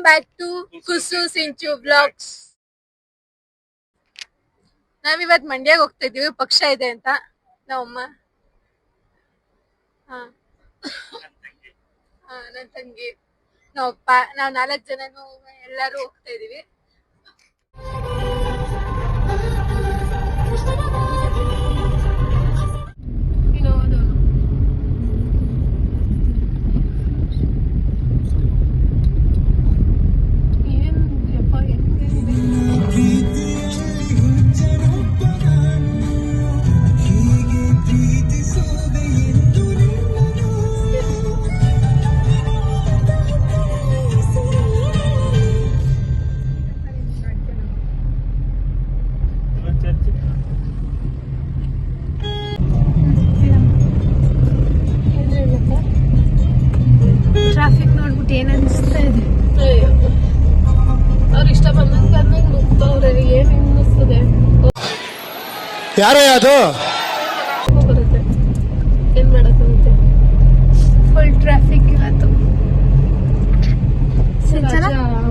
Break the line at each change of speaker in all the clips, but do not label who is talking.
Back to Kusu Sinchu blogs. ನಾವಿವತ್ ಮಂಡ್ಯಾಗ ಹೋಗ್ತಾ ಇದೀವಿ, ಪಕ್ಷ ಇದೆ ಅಂತ. ನಮ್ಮಮ್ಮ ನನ್ ತಂಗಿ, ನಾವಪ್ಪ, ನಾವ್ 4 ಜನನು ಎಲ್ಲಾರು ಹೋಗ್ತಾ ಇದೀವಿ. ಟ್ರಾಫಿಕ್ ನೋಡ್ಬಿಟ್ಟು ಏನ್ ಅನಿಸ್ತಾ ಇದೆ? ಅವ್ರು ಇಷ್ಟ ಬಂದಂಗೆ ನುಗ್ತವ್ರೆ. ಏನ್ ಅನ್ನಿಸ್ತದೆ?
ಯಾರೇ ಅದು
ಬರುತ್ತೆ, ಏನ್ ಮಾಡಕ್ಕಾಗುತ್ತೆ? ಫುಲ್ ಟ್ರಾಫಿಕ್ ಇವತ್ತು.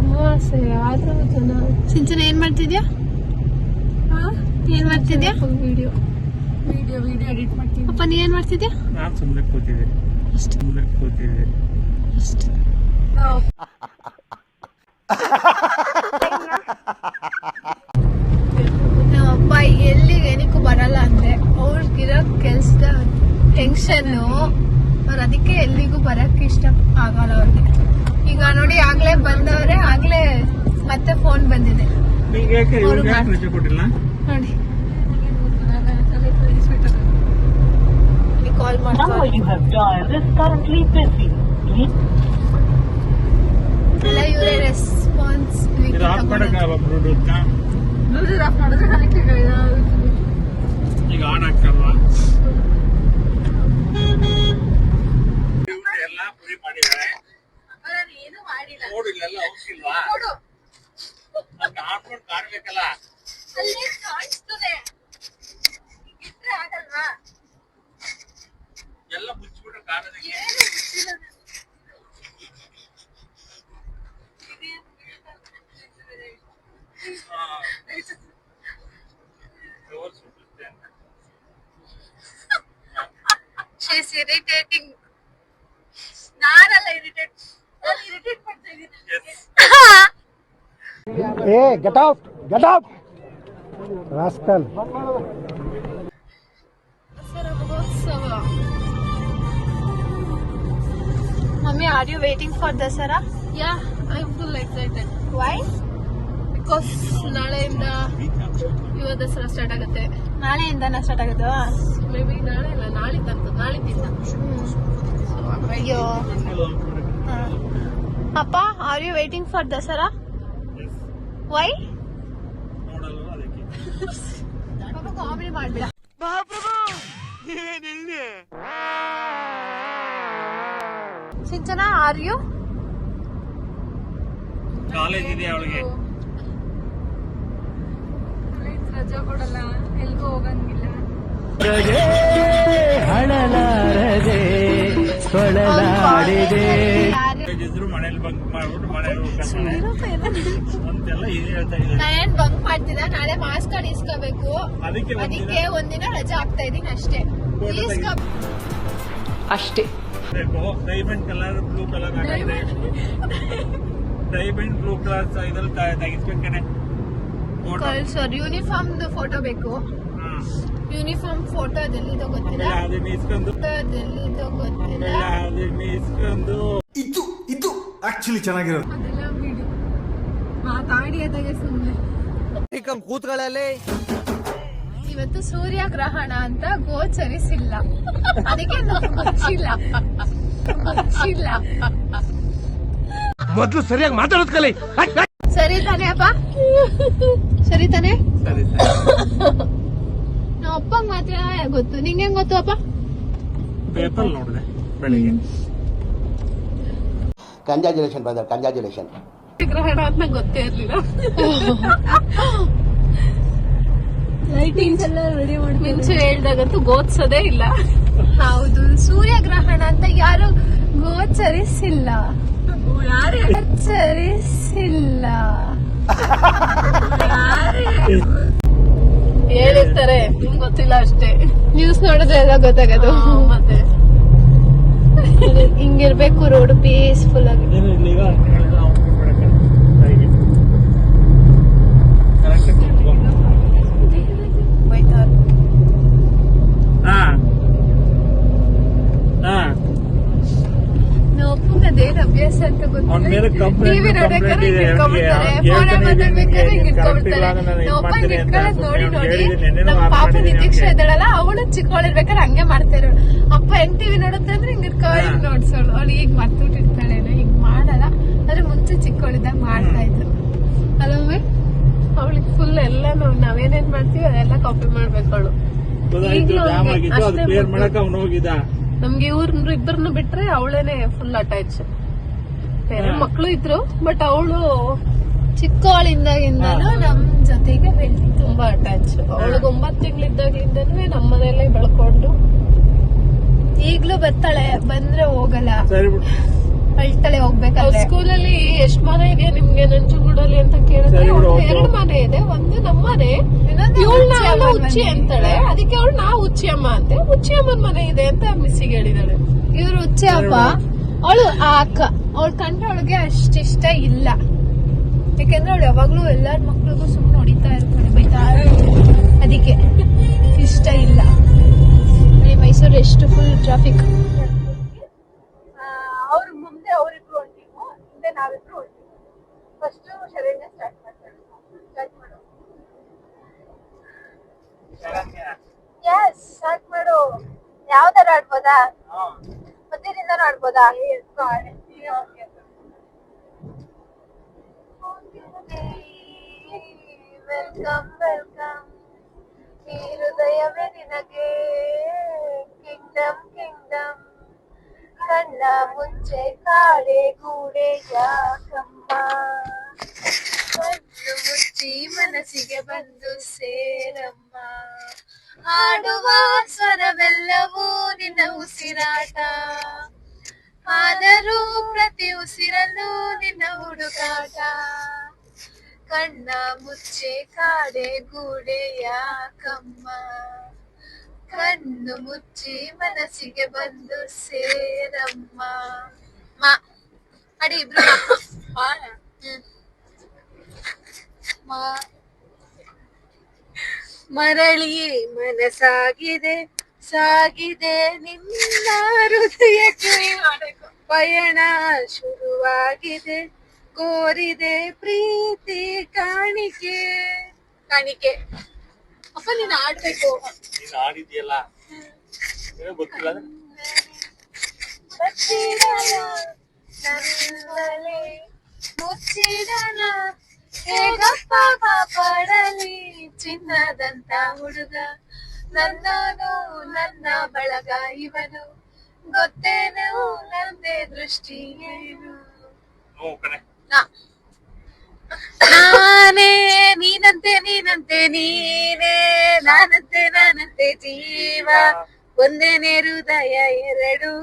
ಅಮಾವಾಸ್ಯೆ ಆದ್ರೂ ಜನ. ಸಿಂಚನ ಏನ್ ಮಾಡ್ತಿದ್ಯಾ? ಏನ್ ಮಾಡ್ತಿದ್ಯಾ? ವಿಡಿಯೋ ಎಡಿಟ್ ಮಾಡ್ತೀನಿ. ಅಪ್ಪ ನೀ ಏನ್ ಮಾಡ್ತಿದ್ಯಾ?
ನಾನು ಸುಮ್ಮನೆ ಕೂತಿದ್ದೆ ಅಷ್ಟೇ.
ನಮ್ಮಪ್ಪ ಎಲ್ಲಿಗೆ ಏನಕ್ಕೂ ಬರಲ್ಲ ಅಂದ್ರೆ ಅವ್ರಿಗಿರೋ ಕೆಲ್ಸದ ಟೆನ್ಷನ್ನು, ಅವ್ರು ಅದಕ್ಕೆ ಎಲ್ಲಿಗೂ ಬರಕ್ ಇಷ್ಟ ಆಗಲ್ಲ ಅವ್ರಿಗೆ. ಈಗ ನೋಡಿ ಆಗ್ಲೇ ಬಂದವ್ರೆ, ಆಗ್ಲೇ ಮತ್ತೆ ಫೋನ್ ಬಂದಿದೆ ನೋಡಿ. ಕಾಲ್ ಮಾಡ್ತಾರೆ. ಎಲ್ಲ ಇವರೇ ರೆಸ್ಪಾನ್ಸಿಬಿಲಿಟಿ ತಗೊಂಡು. ಬ್ಲೂಟೂತ್ ಆಫ್ ಮಾಡಿದ್ರೆ ಕನೆಕ್ಟ್
ಈಗ ಆನ್ ಆಗ್ತಾರಲ್ವಾ? ಎಲ್ಲ ಪುರಿ ಮಾಡಿದ್ದಾರೆ.
ಏನು ಮಾಡಿಲ್ಲ.
ನೋಡು ಇಲ್ಲೆಲ್ಲ ಹೋಗಿಲ್ವಾ? ಹಾಕೊಂಡು ಕಾಣ್ಬೇಕಲ್ಲ.
ಅಲ್ಲೇ ಕಾಣಿಸ್ತದೆ, ಇಟ್ರೆ ಆಗಲ್ವಾ?
ಎಲ್ಲ ಮುಚ್ಚಿಬಿಟ್ರೆ ಕಾಣೋದಕ್ಕೆ.
ಏನು ಗೊತ್ತಿಲ್ಲ. She's irritating. ನಾನಲ್ಲ ಇರಿಟೇಟ್, ನಾನು ಇರಿಟೇಟ್ ಮಾಡ್ತಾ ಇದ್ದೀನಿ.
ಏ get out rascal.
Mommy, are you waiting for Dasara?
Yeah, I'm full excited.
Why?
Because ನಾಳೆಯಿಂದ ಯುವ ದಸರಾ ಸ್ಟಾರ್ಟ್ ಆಗುತ್ತೆ.
ನಾಳೆಯಿಂದನಾ ಸ್ಟಾರ್ಟ್ ಆಗೋದು?
ಮೇ ಬಿ ನಾಳೆ ಇಲ್ಲ, ನಾಳಿದ್ದಿಂದ.
ಅಯ್ಯೋ. ಅಪ್ಪ, are you waiting for Dasara? Why?
ನೋಡಲ್ವಾ ಅದಕ್ಕೆ.
ಪಾಪ ಕಾಮಿಡಿ ಮಾಡ್ಬೇಡ. ಸಿಂಚನ, are you?
ಕಾಲೇಜ್ ಇದೆ ಅವಳಿಗೆ.
ರಜಾ ಕೊಡಲ್ಲ, ಎಲ್ಗೂ ಹೋಗಂಗಿಲ್ಲ.
ಇದ್ರು ಮನೇಲಿ ಬಂಕ್ ಮಾಡ್ಬಿಟ್ಟು ಮನೇಲಿ ಅಂತೆಲ್ಲ ಇದು ಹೇಳ್ತಾ ಇದ್ದಾರೆ.
ನಾನೇನ್ ಬಂಕ್ ಮಾಡ್ತಿದ್ದ, ನಾಳೆ ಮಾಸ್ಕ್ ಕಾರ್ಡ್ ಇಸ್ಕೋಬೇಕು. ಅದಕ್ಕೆ ಒಂದಿನ ರಜಾ ಆಗ್ತಾ ಇದೀನಿ ಅಷ್ಟೇ.
ಅಷ್ಟೇ.
ಡೈಮಂಡ್ ಕಲರ್, ಬ್ಲೂ ಕಲರ್ ಹಾಕಿದೆ. ಡೈಮಂಡ್ ಬ್ಲೂ ಕಲರ್ ಇದ್ರಲ್ಲಿ ತೆಗಿಸ್ಬೇಕೇನೆ.
ಸರ್, ಯೂನಿಫಾರ್ಮ್ ಫೋಟೋ ಬೇಕು. ಯೂನಿಫಾರ್ಮ್ ಫೋಟೋ ಅದೆಲ್ಲಿದೋ ಗೊತ್ತಿಲ್ಲ.
ಇದು ಆಕ್ಚುಲಿ ಚೆನ್ನಾಗಿರೋದು.
ಅದೆಲ್ಲ ವಿಡಿಯೋ ಮಾತಾಡಿ ಅದಾಗೆ ಸುಮ್ಮನೆ
ಕೂತ್ಗಳಲ್ಲಿ.
ಇವತ್ತು ಸೂರ್ಯಗ್ರಹಣ ಅಂತ ಗೋಚರಿಸಿಲ್ಲ, ಅದಕ್ಕೆ ನಾವು ಗೊತ್ತಿಲ್ಲ.
ಮೊದ್ಲು ಸರಿಯಾಗಿ ಮಾತಾಡೋದ್ ಕಲಿ.
ಸರಿ ತಾನೇ ಅಪ್ಪ? ಸರಿ ತಾನೇ? ನಮ್ಮ ಅಪ್ಪಂಗ್ ಮಾತ್ರ ಗೊತ್ತು, ನಿಂಗೆ ಹೆಂಗ್ ಗೊತ್ತು ಅಪ್ಪ?
ಪೇಪರ್ ನೋಡಿದೆ ಬೆಳಿಗ್ಗೆ.
Congratulation brother, congratulation.
ಗ್ರಹಣ ಅಂತ ಗೊತ್ತೇ ಇರ್ಲಿಲ್ಲ.
ಲೈಟಿಂಗ್ಸ್ ಎಲ್ಲ ರೆಡಿ ಮಾಡಿ
ಮುಂಚೆ ಹೇಳ್ದಾಗಂತೂ ಗೋತ್ಸೋದೇ ಇಲ್ಲ.
ಹೌದು, ಸೂರ್ಯಗ್ರಹಣ ಅಂತ ಯಾರು ಗೋಚರಿಸಿಲ್ಲ. ಸರಿಸಿಲ್ಲ.
ಹೇಳಿರ್ತಾರೆ ನಿಮ್ಗೆ ಗೊತ್ತಿಲ್ಲ ಅಷ್ಟೇ.
ನ್ಯೂಸ್ ನೋಡಿದ್ರೆ ಎಲ್ಲ ಗೊತ್ತಾಗದು.
ಮತ್ತೆ
ಹಿಂಗಿರ್ಬೇಕು ರೋಡ್ ಪೀಸ್ಫುಲ್ ಆಗಿ. ಬೈತಾರ. ಅದೇನ್ ಅಭ್ಯಾಸ ಅಂತ ಗೊತ್ತಿಲ್ಲ. ಟಿವಿ ನೋಡ್ಬೇಕಾದ್ರೆ ಹಿಂಗ್ ಇಟ್ಕೊಂಡ್ಬಿಡ್ತಾರೆ, ಫೋನ್ ಮಾತಾಡ್ಬೇಕಾದ್ರೆ ಹಿಂಗ್ ಇಟ್ಕೊಂಡ್ಬಿಡ್ತಾರೆ. ನಮ್ಮಪ್ಪ ಹಿಂಗ್ ಇಟ್ಕೊಳ್ಳೋದ್ ನೋಡಿ ನೋಡಿ ನಮ್ಮ ಪಾಪ ನಿರೀಕ್ಷೆ ಇದ್ದಾಳಲ್ಲ, ಅವಳು ಚಿಕ್ಕವಳಿರ್ಬೇಕಾದ್ರೆ ಹಂಗೆ ಮಾಡ್ತಾರೆ. ಅಪ್ಪ ಹೆಂಗ್ ಟಿವಿ ನೋಡುತ್ತೆ ಅಂದ್ರೆ ಹಿಂಗ್ ಇಟ್ಕೊಂಡು ಹಿಂಗ್ ನೋಡ್ಸೋಳು. ಅವಳು ಈಗ ಮರ್ತುಬಿಟ್ಟಿರ್ತಾಳೆ, ಹಿಂಗ್ ಮಾಡಲ್ಲ. ಆದ್ರೆ ಮುಂಚೆ ಚಿಕ್ಕವಳಿದ್ದಾಗ ಮಾಡ್ತಾ ಇದ್ರು ಅಲ್ಲವೇ.
ಅವಳಿಗೆ ಫುಲ್ ಎಲ್ಲ ನಾವೇನೇನ್ ಮಾಡ್ತೀವಿ ಅದೆಲ್ಲ ಕಾಪಿ ಮಾಡ್ಬೇಕು ಅವಳು. ನಮ್ಗೆ ಇಬ್ಬರನ್ನು ಬಿಟ್ರೆ ಅವಳೇನೆ ಫುಲ್ ಅಟ್ಯಾಚ್. ಬೇರೆ ಮಕ್ಳು ಇದ್ರು ಬಟ್ ಅವಳು
ಚಿಕ್ಕವಳಿಂದಾಗಿಂದನೂ ನಮ್ ಜೊತೆಗೆ ಬೆಳ್ದಿ.
ತುಂಬಾ ಅಟ್ಯಾಚ್. ಅವಳಿಗೆ 9 ತಿಂಗಳಿದ್ದಾಗಿಂದನೂ ನಮ್ಮನೆಲ್ಲ ಬೆಳ್ಕೊಂಡು
ಈಗ್ಲೂ ಬರ್ತಾಳೆ, ಬಂದ್ರೆ ಹೋಗಲ್ಲ, ಅಳ್ತಾಳೆ ಹೋಗ್ಬೇಕಾದ್ರೆ.
ಸ್ಕೂಲಲ್ಲಿ ಎಷ್ಟ್ ಮನೆ ಇದೆ ನಿಮ್ಗೆ ನಂಜನಗೂಡಲ್ಲಿ ಅಂತ ಕೇಳಿದ್ರೆ 2 ಮನೆ ಇದೆ. ಒಂದು ನಮ್ಮನೆ, ಇವಳು ಹುಚ್ಚಿ ಅಂತಾಳೆ. ಅದಕ್ಕೆ ಅವಳು ನಾ ಹುಚ್ಚಿ ಅಮ್ಮ ಅಂತೆ. ಹುಚ್ಚಿ ಅಮ್ಮನ ಮನೆ ಇದೆ ಅಂತ ಮಿಸ್ಸಿಗೆ ಹೇಳಿದಾಳೆ.
ಇವ್ರು ಹುಚ್ಚಿ ಅಪ್ಪ, ಅವಳು ಆ ಅಕ್ಕ. ಅವಳು ಕಂಡ್ರೆ ಅವಳಿಗೆ ಅಷ್ಟಿಷ್ಟ ಇಲ್ಲ. ಯಾಕಂದ್ರೆ ಅವಳು ಯಾವಾಗ್ಲೂ ಎಲ್ಲಾರ ಮಕ್ಳಿಗೂ ಸುಮ್ನೆ ಹೊಡಿತಾ ಇರ್ತಾಳೆ, ಬೈತಾ ಇರ್ತಾಳೆ. ಅದಕ್ಕೆ ಇಷ್ಟ ಇಲ್ಲ. ಮೈಸೂರು ಎಷ್ಟು ಫುಲ್ ಟ್ರಾಫಿಕ್.
ಅವ್ರ ಮುಂದೆ ಅವರಿಬ್ರು ಹೊಂಟಿವು, ಹಿಂದೆ ನಾವಿಬ್ರು ಹೊಂಟಿವು. ಫಸ್ಟ್ ಶರಣ್ಯ ಸ್ಟಾರ್ಟ್ ಮಾಡ್ತಾರೆ. ಸ್ಟಾರ್ಟ್ ಮಾಡು. ಸ್ಟಾರ್ಟ್ ಮಾಡು. ಯಾವ್ದಾರ ಆಡ್ಬೋದಾ? ಮಧ್ಯದಿಂದ ಆಡ್ಬೋದಾ? ವೆಲ್ಕಮ್ ವೆಲ್ಕಮ್, ಈ ಹೃದಯವೇ ನಿನಗೆ ಕಿಂಗ್ಡಮ್ ಕಿಂಗ್ಡಮ್. ಕಣ್ಣ ಮುಚ್ಚೆ ಕಾಡೆ ಗೂಡೆ ಯಾಕಮ್ಮ, ಕಣ್ಣು ಮುಚ್ಚಿ ಮನಸ್ಸಿಗೆ ಬಂದು ಸೇರಮ್ಮ. ಹಾಡುವ ಸ್ವರವೆಲ್ಲವೂ ನಿನ್ನ ಉಸಿರಾಟ, ಆದರೂ ಪ್ರತಿ ಉಸಿರಲ್ಲೂ ನಿನ್ನ ಹುಡುಕಾಟ. ಕಣ್ಣ ಮುಚ್ಚೆ ಕಾಡೆ ಗೂಡೆ ಯಾಕಮ್ಮ, ಕಣ್ಣು ಮುಚ್ಚಿ ಮನಸ್ಸಿಗೆ ಬಂದು ಸೇರಮ್ಮ. ಅಡಿ ಇಬ್ರು ಮರಳಿ ಮನಸಾಗಿದೆ ಸಾಗಿದೆ ನಿನ್ನ ಹೃದಯಕ್ಕೆ, ಪಯಣ ಶುರುವಾಗಿದೆ ಕೋರಿದೆ ಪ್ರೀತಿ ಕಾಣಿಕೆ. ಕಾಣಿಕೆ ಅಪ್ಪ ನೀನ್ ಆಡ್ಬೇಕು.
ಆಡಿದ್ಯಲ್ಲ ಗೊತ್ತಿಲ್ಲ.
ಮುಚ್ಚಿಡಲ ಹೇಗಪ್ಪ ಪಡಲಿ ಚಿನ್ನದಂತ ಹುಡುಗ, ನನ್ನನು ನನ್ನ ಬಳಗ ಇವನು, ಗೊತ್ತೇನು ನಂದೇ ದೃಷ್ಟಿ ಏನು. ನಾನೇ ನೀನಂತೆ ನೀನಂತೆ ನೀನೇ, ನಾನಂತೆ ನಾನಂತೆ ಜೀವ, ಒಂದೇನೆ ಹೃದಯ ಎರಡು,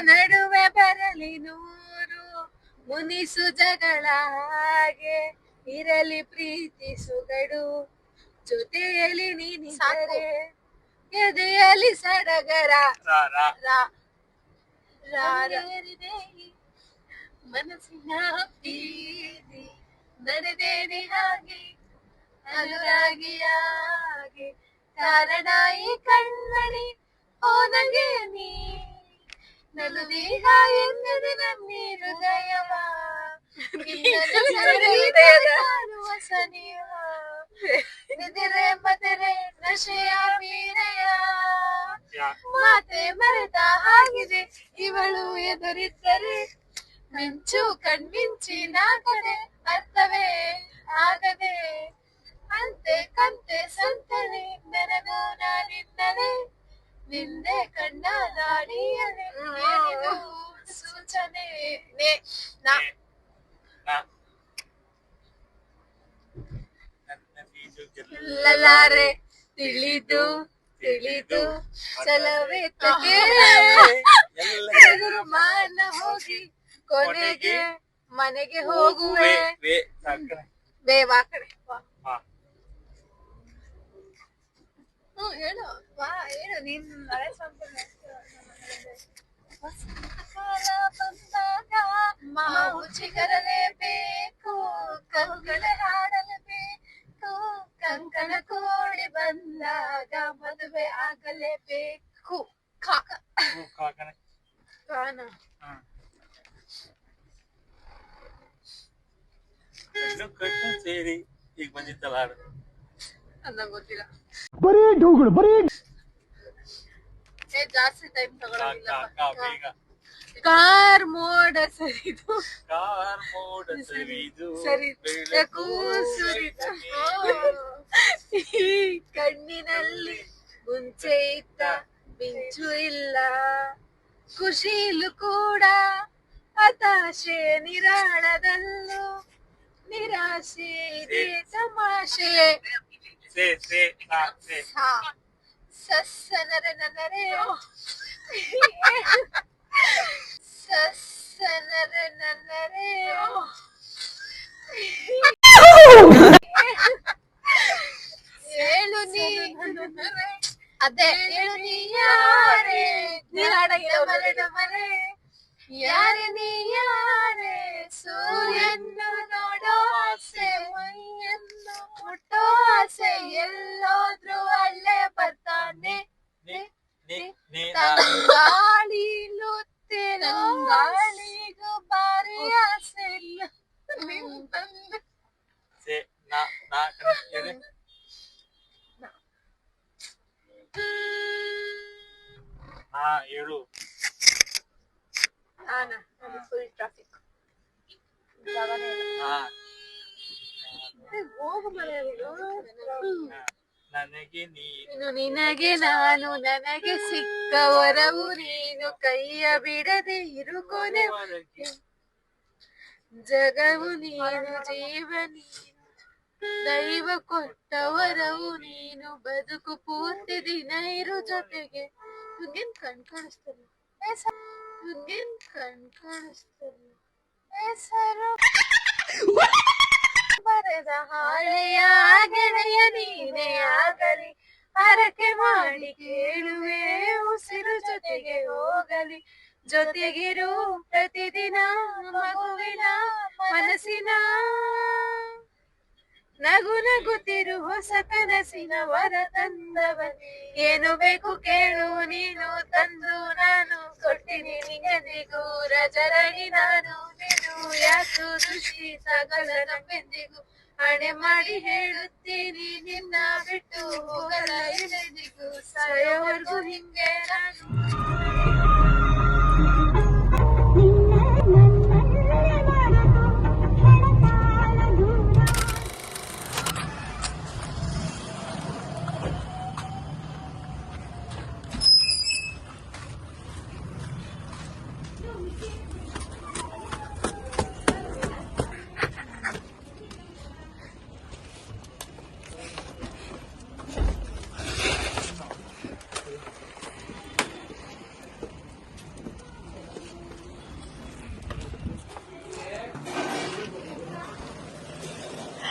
ನಡುವೆ ಬರಲಿ 100 ಮುನಿಸು ಜಗಳ ಹಾಗೆ, ಇರಲಿ ಪ್ರೀತಿ ಸುಗಡು, ಜೊತೆಯಲ್ಲಿ ನೀನಿದ್ದರೆ ಎದೆಯಲ್ಲಿ ಸಡಗರ. ಮನಸ್ಸಿನ ಬೀದಿ ನಡೆದೇನೆ ಹಾಗೆ ಅನುರಾಗಿಯಾಗಿ, ಕಾರಣ ಈ ಕಣ್ಣಡಿ ಓ ನಂಗೆ ನೀ ನಲುದೀಗ ಎನ್ನದೆ ನನ್ನಿ ಹೃದಯವ, ಕಾಣುವ ಸನಿಯ ನಿದಿರೆ ಮದರೆ ನಶೆಯ ವೀರೆಯ, ಮಾತೆ ಮರೆತ ಆಗಿದೆ ಇವಳು ಎದುರಿದ್ದರೆ, ಮಿಂಚು ಕಣ್ಮಿಂಚಿನ ಕಡೆ ಅರ್ಥವೇ ಆಗದೆ, ಅಂತೆ ಕಂತೆ ಸಂತನೆ ನೆನಗು ನಾನಿನ್ನದೆ, ನಿಂದೆ ಕಣ್ಣ ದಾಡಿಯದೆ ಏನಿದು ಸೂಚನೆ. ಲಲಾರೆ ತಿಳಿದು
ತಿಳಿದು ಚಲವೇ ತಗೆ ಮಾನ ಹೋಗಿ ಕೊನೆಗೆ ಮನೆಗೆ ಹೋಗುವೆ ಬೇವಾ ಕಡೆ ಹೇಳು ವಾ ಹೇಳು ನೀನ್ ಹಳೆ ಸಂಪೂರ್ಣ ಕಾಲ ಬಂದಾಗ ಮಾವು ಚಿಗರಲೇಬೇಕು ಕಂಕಣ ಹಾಡಲೇಬೇಕು ಕಂಕಣ ಕೋಡಿ ಬಂದಾಗ ಮದುವೆ ಆಗಲೇಬೇಕು ಕಾನ
ಕಟ್ಟು ಸೇರಿ ಈಗ ಬಂದಿತ್ತಲ್ಲ ಹಾಡು
ಅದ ಗೊತ್ತಿಲ್ಲ
ಬರೀ ಡೌಗಳು ಬರೀ
ಜಾಸ್ತಿ ಟೈಮ್ ತಗೊಳ್ಳೋದಿಲ್ಲ
ಬೇಗ
ಕಾರ್ ಮೋಡ ಸರಿದು
ಕಾರ್ ಮೋಡ ಸರಿದು
ಸರಿದಕ್ಕೂ ಸುರಿದ ಈ ಕಣ್ಣಿನಲ್ಲಿ ಮುಂಚೆ ಇದ್ದ ಮಿಂಚು ಇಲ್ಲ ಖುಷಿಲು ಕೂಡ ಹತಾಶೆ ನಿರಾಳದಲ್ಲೂ ನಿರಾಶೆ ಇದೆ ತಮಾಷೆ ಸಸ್ಸನರೆ ನನ್ನರೆ ಸಸ್ಸನರೆ ನನ್ನರೆ ಹೇಳು ನೀ ಅದೇ ಹೇಳು ನೀ ಯಾರೇ ಮರಣ ಮರೆ ಯಾರೇ ನೀ ಯಾರೇ ಸೂರ್ಯನ್ನು ನೋಡೋ ಆಸೆ ಮೈಯನ್ನು ಮುಟ್ಟೋ ಆಸೆ ಎಲ್ಲೋದ್ರು ಅಲ್ಲೇ ಬರ್ತಾನೆ ಗಾಳಿಲು ಗಾಳಿಗೂ ಬಾರಿ ಆಸೆ ಇಲ್ಲ
ಹೇಳು
ಫುಲ್ ಟ್ರಾಫಿಕ್
ನನಗೆ ನೀನು
ನಿನಗೆ ನಾನು ನನಗೆ ಸಿಕ್ಕ ವರವು ನೀನು ಕೈಯ ಬಿಡದೆ ಇರು ಕೊನೆವರೆಗೆ ಜಗವು ನೀನು ಜೀವ ನೀನು ದೈವ ಕೊಟ್ಟ ವರವು ನೀನು ಬದುಕು ಪೂರ್ತಿ ದಿನ ಇರು ಜೊತೆಗೆ ನಿಂಗೇನ್ ಕಣ್ ಕಾಣಿಸ್ತಲ್ಲ ನಿಂಗೇನ್ ಕಣ್ ಕಾಣಿಸ್ತಲ್ಲ ಹೆಸರು ಬರೆದ ಹಾಳೆಯ ಗೆಳೆಯ ನೀನೇ ಆಗಲಿ ಹರಕೆ ಮಾಡಿ ಕೇಳುವೆ ಉಸಿರು ಜೊತೆಗೆ ಹೋಗಲಿ ಜೊತೆಗಿರು ಪ್ರತಿದಿನ ಮಗುವಿನ ಮನಸ್ಸಿನ ನಗು ನಗುತ್ತಿರು ಹೊಸ ಕನಸಿನ ವರ ತಂದವನೇ ಏನು ಬೇಕು ಕೇಳು ನೀನು ತಂದು ನಾನು ಕೊಟ್ಟಿನಿ ನಿಂಗೆಂದಿಗೂ ರಜರಣಿ ನಾನು ನೀನು ಯಾಕು ದೃಷ್ಟಿ ಸಕಲ ನಮ್ಮೆಂದಿಗೂ ಹಣೆ ಮಾಡಿ ಹೇಳುತ್ತೀನಿ ನಿನ್ನ ಬಿಟ್ಟು ಹೋಗಲ್ಲ ಎಳೆದಿಗೂ ಸಾಯೋವರೆಗೂ ಹಿಂಗೆ ನಾನು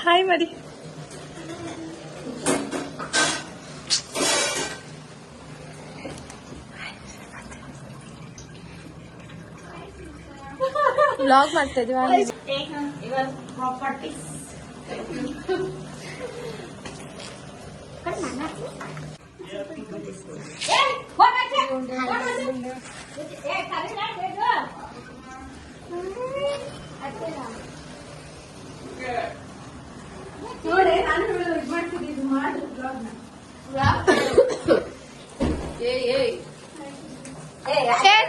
ಹಾಯ್ ಮಾಡಿ ವ್ಲಾಗ್ ಮಾಡ್ತಾ ಇದೀವಿ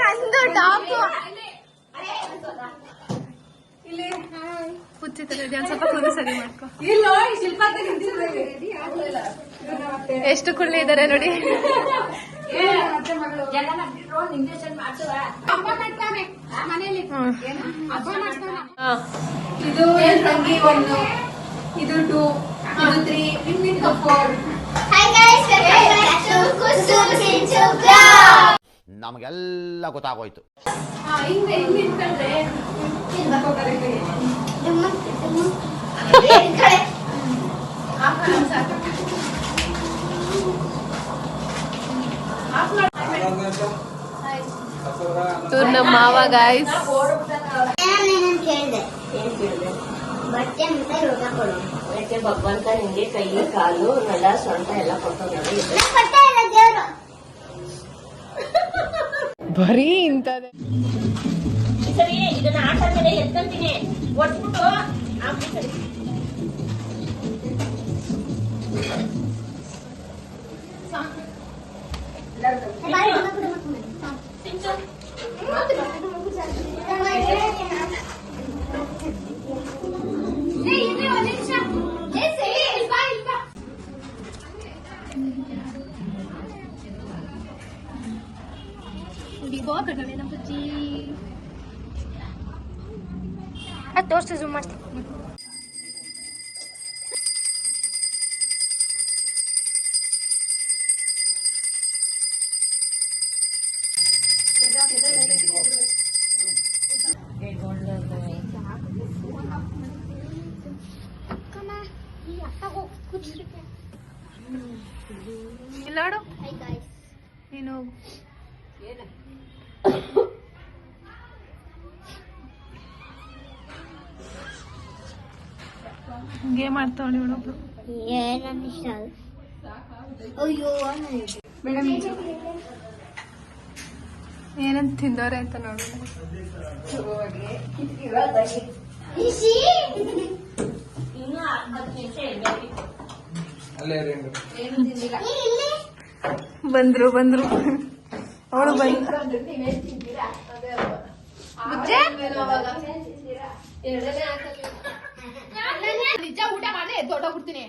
ನಂದು ಡಾಬು ಹುಚ್ಚಿತಾರೆ ಸ್ವಲ್ಪ ಕೂದಲು ಸರಿ ಮಾಡ್ಕೊ ಎಷ್ಟು ಕುಳ್ಳಿ ಇದಾರೆ ನೋಡಿ
ಇದು ತಂಗಿ 1 ಇದು 2 ಇದು 3 ಇದು 4
ಹಾಯ್ ಗೈಸ್
ನಮಗೆಲ್ಲ ಗೊತ್ತಾಗೋಯ್ತು.
ಇವ್ರು ನಮ್ಮ ಮಾವ ಗಾಯ್ಸ್.
ಭಗವಂತ ನಿಂಗೆ ಕೈ ಕಾಲು ನಡ ಸೊಂಟ ಎಲ್ಲ ಕೊಟ್ಟೋಗಿ
ಬರೀ ಇಂಥದ್ದೇ.
ಸರಿ ಇದನ್ನ ಆಟ ಮೇಲೆ ಎತ್ಕೊಂತೀನಿ ಒಟ್ಬಿಟ್ಟು ಸರಿ
ತೋರ್ಸಿ ಜೂಮ್ ಮಾಡ್ತೀನಿ. ಇಲ್ಲಾಡು ನೀನು ಗೇಮ್ ಆಡ್ತಾವಳಿ ಇವಳೊಬ್ಳು. ಏನಂತ ತಿಂದವ್ರೆ ಅಂತ ನೋಡು. ಬಂದ್ರು ಅವಳು ನಿಜ ಊಟ ಮಾಡಿ ದೊಡ್ಡೋಗ್ಬಿಡ್ತೀನಿ.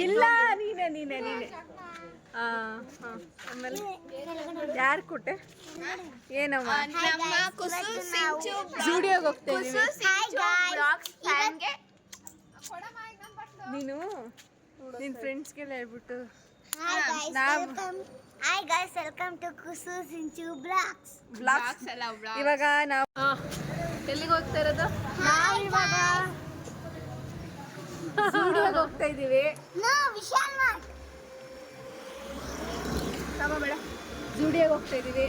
ಇಲ್ಲ ನೀನೆ ಆಮೇಲೆ ಯಾರು ಕೊಟ್ಟೆ ಏನಮ್ಮ ಜೂಡಿಯೋಗೆ ಹೋಗ್ತಾ ಇದೀವಿ. ನೀನು ನಿನ್ ಫ್ರೆಂಡ್ಸ್ಗೆಲ್ಲ ಹೇಳ್ಬಿಟ್ಟು ಇವಾಗ ನಾವು ಎಲ್ಲಿಗೆ ಹೋಗ್ತಾ ಇರೋದು? ಜೂಡಿಯೋಗೆ ಹೋಗ್ತಾ ಇದೀವಿ. ಜೂಡಿಯೋಗೆ ಹೋಗ್ತಾ ಇದೀವಿ.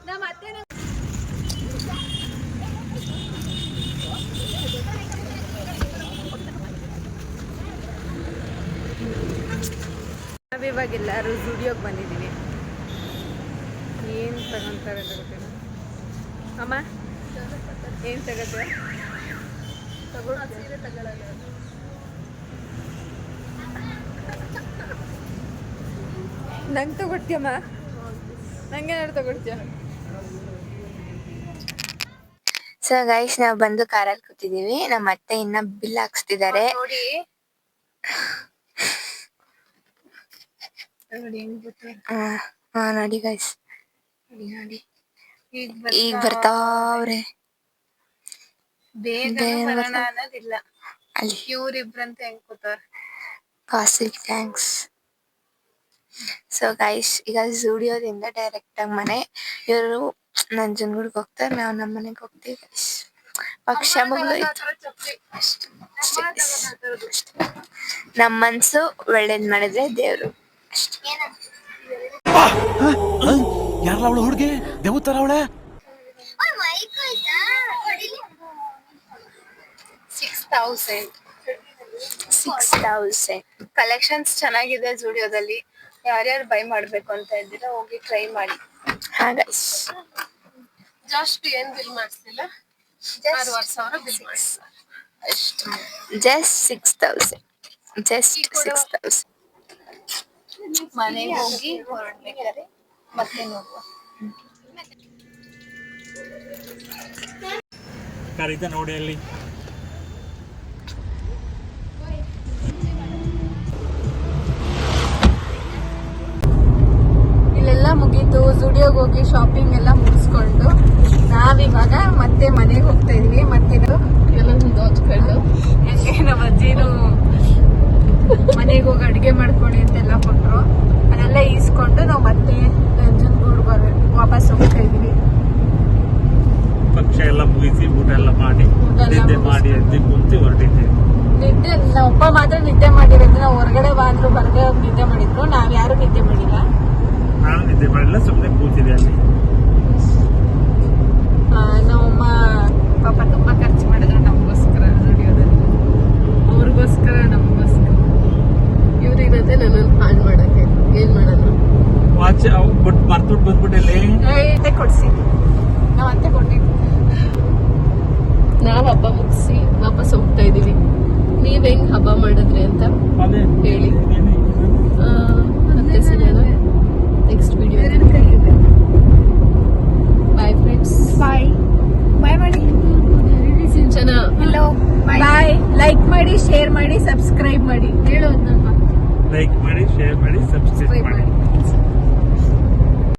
ನಮ್ಮ ಅತ್ತೆ ನಾವಿವಾಗ ಎಲ್ಲರೂ ಜೂಡಿಯೋಗೆ ಬಂದಿದ್ದೀವಿ. ಏನು ತಗೊಂತಾರೆ ಗೊತ್ತಿಲ್ಲ. ಅಮ್ಮ ಏನು ತಗೋತೆ? ಸೀರೆ ತಗೊಳ್ಳಲ್ಲ. ನಂಗೆ ತಗೊಡ್ತೀಯಮ್ಮ? ನಂಗೆ ಏನಾದ್ರು ತಗೊಡ್ತೀಯ?
ಸೊ ಗೈಸ್ ನಾವು ಬಂದು ಕಾರಲ್ಲಿ ಕೂತಿದೀವಿ. ನಮ್ಮ ಅತ್ತೆ ಇನ್ನ ಬಿಲ್ ಹಾಕ್ಸ್ತಿದ್ದಾರೆ.
ನೋಡಿ
ನೋಡಿ ಗೈಸ್ ನೋಡಿ ಈಗ ಬರ್ತಾವ್ರೆ.
ಬೇಗ ಬರೋಣ ಅನ್ನೋದಿಲ್ಲ.
ಅಲ್ಲಿ
ಇವ್ರಿಬ್ರಂತ ಹೆಂಗ್ ಕೂತಾರ.
Costly thanks. ಸೊ ಗೈಸ್ ಈಗ ಜೂಡಿಯೋದಿಂದ ಡೈರೆಕ್ಟ್ ಆಗಿ ಮನೆ. ಇವರು ನಂಜನಗೂಡ್ಗೆ ಹೋಗ್ತಾರೆ, ನಾವು ನಮ್ಮ ಮನೆಗೆ ಹೋಗ್ತೀವಿ ಗೈಸ್. ಪಕ್ಷ ಮುಗಿದೋಯ್ತು. ನಮ್ಮ ಮನ್ಸು ಒಳ್ಳೇದ್ ಮಾಡಿದ್ರೆ ದೇವ್ರು ಅಷ್ಟೇ.
ಯಾರಲ್ಲ ಅವಳು ಹುಡುಗಿ ದೇವತರ ಅವಳೆ?
6,000 6000. ಕಲೆಕ್ಷನ್ಸ್ ಚೆನ್ನಾಗಿದೆ ಜುಡಿಯೋದಲ್ಲಿ. ಯಾರ್ಯಾರು ಬೈ ಮಾಡ್ಬೇಕು ಅಂತ ಇದ್ದೀರಾ ಹೋಗಿ ಟ್ರೈ ಮಾಡಿ. ಹಾ ಗೈಸ್,
ಜಾಸ್ಟ್ ಏನ್ ಬಿಲ್ ಮಾಡಿಸಿಲ್ಲ, 6,000 ಬಿಲ್ ಮಾಡಿಸಿಲ್ಲ
ಅಷ್ಟು. ಜಸ್ಟ್ 6000. ಜಸ್ಟ್ 6000. ಮನೆಗೆ ಹೋಗಿ ಹೊರಡ್ಬೇಕಾದ್ರೆ ಮತ್ತೆ ನೋಡುವ.
ಕರೀತ ನೋಡಿ ಅಲ್ಲಿ.
ಇಲ್ಲೆಲ್ಲ ಮುಗೀತು. ಜುಡಿಯೋಗೆ ಹೋಗಿ ಶಾಪಿಂಗ್ ಎಲ್ಲ ಮುಗಿಸ್ಕೊಂಡು ನಾವಿವಾಗ ಮತ್ತೆ ಮನೆಗೆ ಹೋಗ್ತಾ ಇದೀವಿ. ಮತ್ತೆ
ಎಲ್ಲ ದೋಚ್ಕೊಂಡು
ಹೆಂಗೆ ನಮ್ಮ ಅಜ್ಜಿನು ಮನೆಗೆ ಹೋಗಿ ಅಡುಗೆ ಮಾಡ್ಕೊಡಿ ಅಂತೆಲ್ಲ ಕೊಟ್ರು. ಅದೆಲ್ಲ ಈಸ್ಕೊಂಡು ನಾವು ಮತ್ತೆ ನಂಜನಗೂಡು ವಾಪಸ್ ಹೋಗ್ತಾ ಇದೀವಿ.
ಪಕ್ಷ ಎಲ್ಲ ಮುಗಿಸಿ ಊಟ ಎಲ್ಲ ಮಾಡಿ ನಿದ್ದೆ ಮಾಡಿ ಎದ್ದು ಕುಂತು ಹೊರಟಿದ್ದೇವೆ.
ನಿದ್ದೆ ನಮ್ಮಪ್ಪ ಮಾತ್ರ ನಿದ್ದೆ ಮಾಡಿರೋದು. ನಾವು ಹೊರಗಡೆ ಬಂದ್ರು ಬರದೇ ಹೋಗಿ ನಿದ್ದೆ ಮಾಡಿದ್ರು. ನಾವ್ ಯಾರು ನಿದ್ದೆ ಮಾಡಿಲ್ಲ.
ನಾನು ನಿದ್ದೆ ಮಾಡಿಲ್ಲ, ಸುಮ್ಮನೆ ಕೂತಿದೆ ಅಲ್ಲಿ.
ನಮ್ಮಮ್ಮ ಪಾಪ ತುಂಬಾ ಖರ್ಚು ಮಾಡಿದ್ರು ನಮಗೋಸ್ಕರ ದುಡಿಯೋದಲ್ಲಿ. ಅವ್ರಿಗೋಸ್ಕರ ನಮಗೋಸ್ಕರ.
ಇವ್ರಿಗತ್ತೆ ನನ್ನನ್ನು ಹಾಳು ಮಾಡಕ್ಕೆ ಏನ್ ಮಾಡೋದು.
ವಾಚ್ ಬಟ್ ಮರ್ತ್ಬಿಟ್ಟು ಬಂದ್ಬಿಟ್ಟಲ್ಲಿ.
ಅತ್ತೆ ಕೊಡ್ಸಿ, ನಾವ್ ಅತ್ತೆ ಕೊಟ್ಟಿದ್ವಿ.
ನಾವ್ ಹಬ್ಬ ಮುಗಿಸಿ ವಾಪಸ್ ಹೋಗ್ತಾ ಇದೀವಿ. ನೀವ್ ಹೆಂಗ್ ಹಬ್ಬ ಮಾಡಿದ್ರಿ ಅಂತ
ಅದೇ
ಹೇಳಿ. ಮತ್ತೆ ಸಿಗೋಣ next video. Bye friends.
Bye bye ಮಾಡಿ.
Sinchana
hello bye. ಲೈಕ್ ಮಾಡಿ, ಶೇರ್ ಮಾಡಿ, ಸಬ್ಸ್ಕ್ರೈಬ್ ಮಾಡಿ. ಹೇಳು
ಲೈಕ್ ಮಾಡಿ, ಶೇರ್ ಮಾಡಿ, ಸಬ್ಸ್ಕ್ರೈಬ್ ಮಾಡಿ.